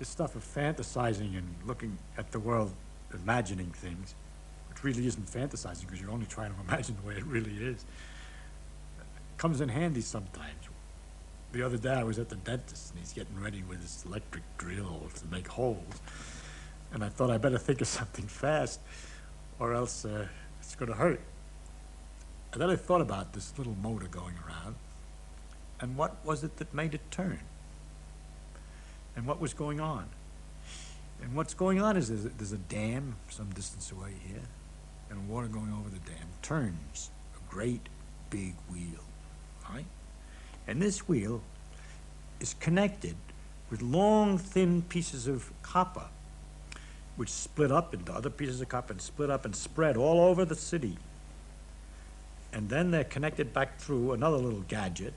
this stuff of fantasizing and looking at the world, imagining things, which really isn't fantasizing because you're only trying to imagine the way it really is, comes in handy sometimes. The other day I was at the dentist and he's getting ready with his electric drill to make holes. And I thought I better think of something fast or else it's going to hurt. And then I thought about this little motor going around and what was it that made it turn? And what was going on? And what's going on is there's a dam some distance away here, and water going over the dam turns a great big wheel, right? And this wheel is connected with long, thin pieces of copper, which split up into other pieces of copper and split up and spread all over the city. And then they're connected back through another little gadget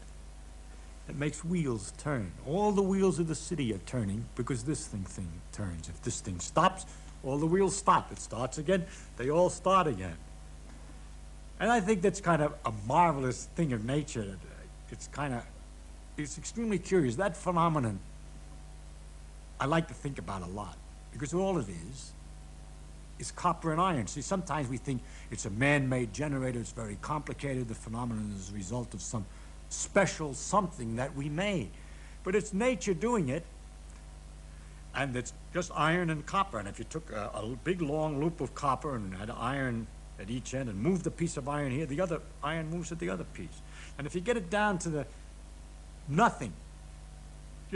that makes wheels turn. All the wheels of the city are turning because this thing turns. If this thing stops, all the wheels stop. It starts again, they all start again. And I think that's kind of a marvelous thing of nature. It's extremely curious. That phenomenon I like to think about a lot because all it is copper and iron. See, sometimes we think it's a man-made generator, it's very complicated, the phenomenon is a result of some special something that we made. But it's nature doing it, and it's just iron and copper. And if you took a big long loop of copper and had iron at each end and moved a piece of iron here, the other iron moves at the other piece. And if you get it down to the nothing,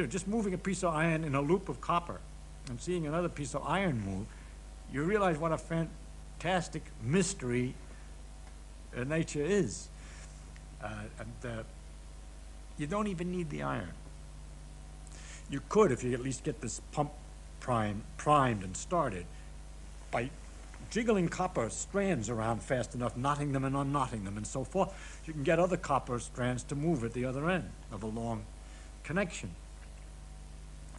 just moving a piece of iron in a loop of copper and seeing another piece of iron move, you realize what a fantastic mystery nature is. You don't even need the iron. You could, if you at least get this pump primed and started, by jiggling copper strands around fast enough, knotting them and unknotting them and so forth, you can get other copper strands to move at the other end of a long connection.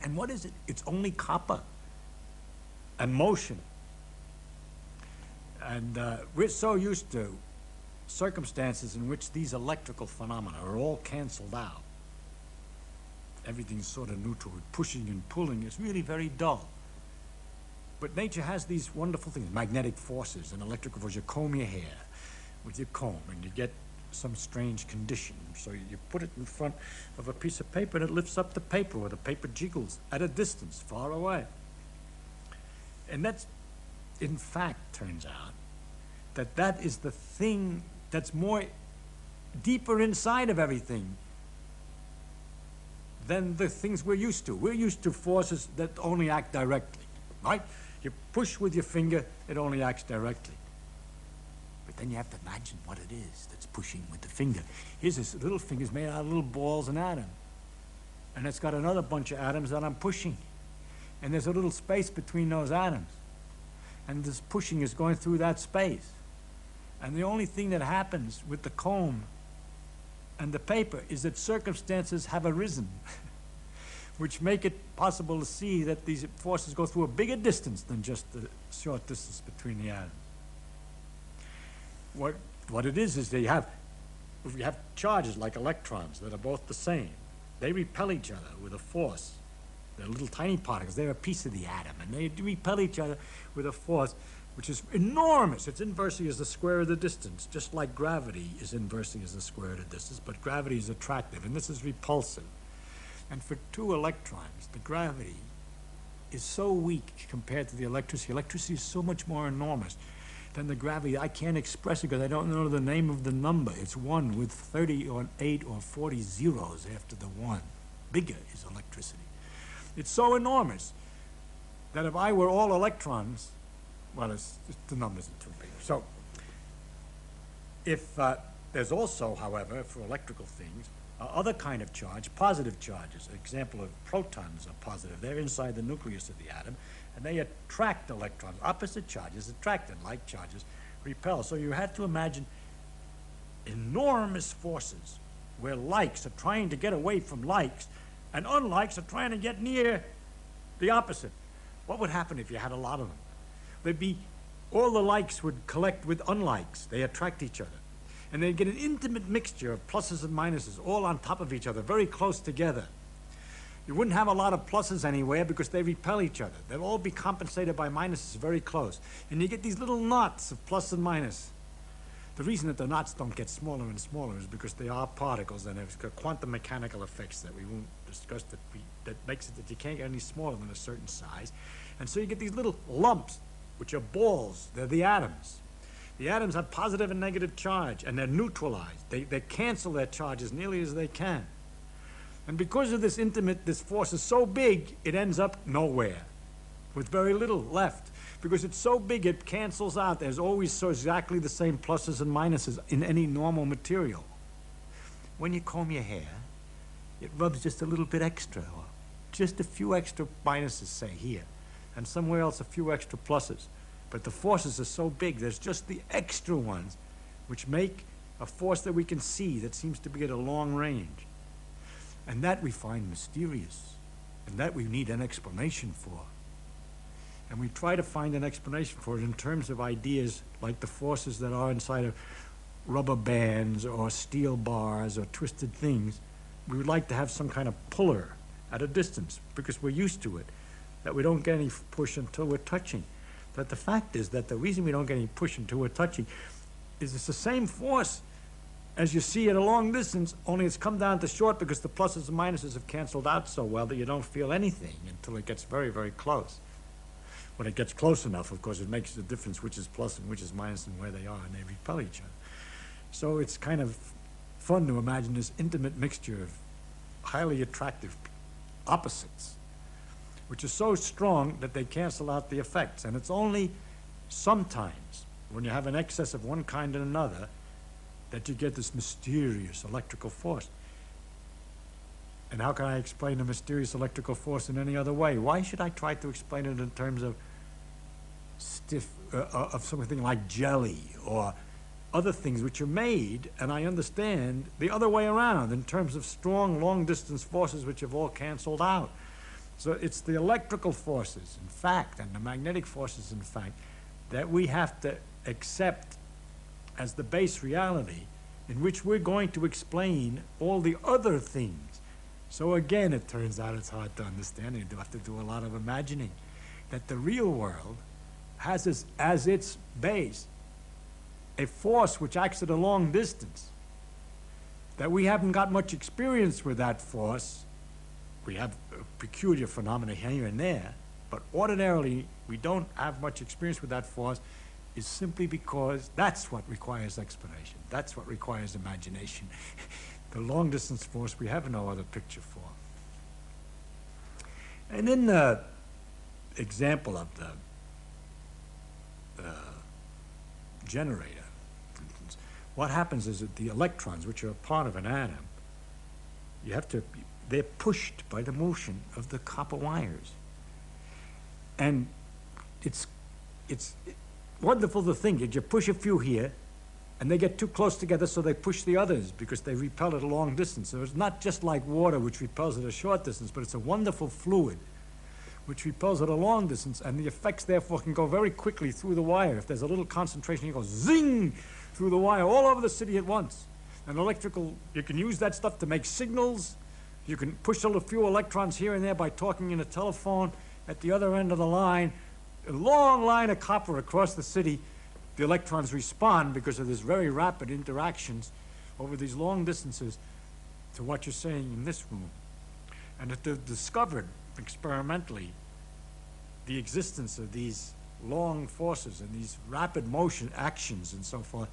And what is it? It's only copper and motion. And we're so used to circumstances in which these electrical phenomena are all canceled out. Everything's sort of neutral. Pushing and pulling is really very dull. But nature has these wonderful things, magnetic forces and electrical forces. You comb your hair with your comb and you get some strange condition. So you put it in front of a piece of paper and it lifts up the paper, or the paper jiggles at a distance far away. And that's, in fact, turns out that is the thing that's more deeper inside of everything than the things we're used to. We're used to forces that only act directly, right? You push with your finger, it only acts directly. But then you have to imagine what it is that's pushing with the finger. Here's this little finger's made out of little balls and atoms. And it's got another bunch of atoms that I'm pushing. And there's a little space between those atoms. And this pushing is going through that space. And the only thing that happens with the comb and the paper is that circumstances have arisen which make it possible to see that these forces go through a bigger distance than just the short distance between the atoms. What it is we have charges like electrons that are both the same. They repel each other with a force. They're little tiny particles. They're a piece of the atom, and they repel each other with a force which is enormous. It's inversely as the square of the distance, just like gravity is inversely as the square of the distance, but gravity is attractive, and this is repulsive. And for two electrons, the gravity is so weak compared to the electricity. Electricity is so much more enormous than the gravity. I can't express it because I don't know the name of the number. It's 1 with 30 or 8 or 40 zeros after the 1. Bigger is electricity. It's so enormous that if I were all electrons, well, the numbers are too big. So if there's also, however, for electrical things, other kind of charge, positive charges. An example of protons are positive. They're inside the nucleus of the atom, and they attract electrons. Opposite charges attract, and like charges repel. So you have to imagine enormous forces where likes are trying to get away from likes, and unlikes are trying to get near the opposite. What would happen if you had a lot of them? There'd be, all the likes would collect with unlikes. They attract each other. And they'd get an intimate mixture of pluses and minuses all on top of each other, very close together. You wouldn't have a lot of pluses anywhere because they repel each other. They'll all be compensated by minuses very close. And you get these little knots of plus and minus. The reason that the knots don't get smaller and smaller is because they are particles, and there's quantum mechanical effects that we won't discuss that makes it that you can't get any smaller than a certain size. And so you get these little lumps, which are balls. They're the atoms. The atoms have positive and negative charge, and they're neutralized. They cancel their charge as nearly as they can. And because of this force is so big, it ends up nowhere, with very little left. Because it's so big, it cancels out. There's always so exactly the same pluses and minuses in any normal material. When you comb your hair, it rubs just a little bit extra, or just a few extra minuses, say, here, and somewhere else a few extra pluses. But the forces are so big, there's just the extra ones, which make a force that we can see that seems to be at a long range. And that we find mysterious, and that we need an explanation for. And we try to find an explanation for it in terms of ideas like the forces that are inside of rubber bands or steel bars or twisted things. We would like to have some kind of puller at a distance because we're used to it, that we don't get any push until we're touching. But the fact is that the reason we don't get any push until we're touching is it's the same force as you see at a long distance, only it's come down to short because the pluses and minuses have canceled out so well that you don't feel anything until it gets very, very close. When it gets close enough, of course, it makes a difference which is plus and which is minus and where they are, and they repel each other. So it's kind of fun to imagine this intimate mixture of highly attractive opposites, which are so strong that they cancel out the effects. And it's only sometimes, when you have an excess of one kind and another, that you get this mysterious electrical force. And how can I explain a mysterious electrical force in any other way? Why should I try to explain it in terms of of something like jelly or other things which are made, and I understand the other way around in terms of strong long-distance forces which have all canceled out. So it's the electrical forces, in fact, and the magnetic forces, in fact, that we have to accept as the base reality in which we're going to explain all the other things. So again, it turns out it's hard to understand. You have to do a lot of imagining. That the real world has as its base a force which acts at a long distance. That we haven't got much experience with that force. We have peculiar phenomena here and there, but ordinarily we don't have much experience with that force, is simply because that's what requires explanation. That's what requires imagination. The long-distance force we have no other picture for. And in the example of the generator, for instance, what happens is that the electrons, which are a part of an atom, they're pushed by the motion of the copper wires. And it's wonderful to think that you push a few here, and they get too close together, so they push the others because they repel at a long distance. So it's not just like water, which repels at a short distance, but it's a wonderful fluid which repels at a long distance, and the effects therefore can go very quickly through the wire. If there's a little concentration, you go zing through the wire all over the city at once. And you can use that stuff to make signals. You can push a few electrons here and there by talking in a telephone. At the other end of the line, a long line of copper across the city, the electrons respond because of this very rapid interactions over these long distances to what you're saying in this room. And that they've discovered experimentally the existence of these long forces and these rapid motion actions and so forth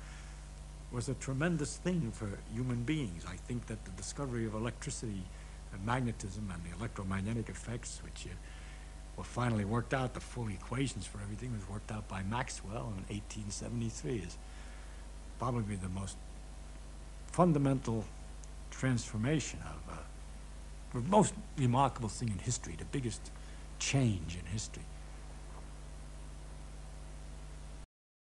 was a tremendous thing for human beings. I think that the discovery of electricity and magnetism and the electromagnetic effects, which were finally worked out, the full equations for everything was worked out by Maxwell in 1873, is probably the most fundamental transformation of the most remarkable thing in history, the biggest change in history.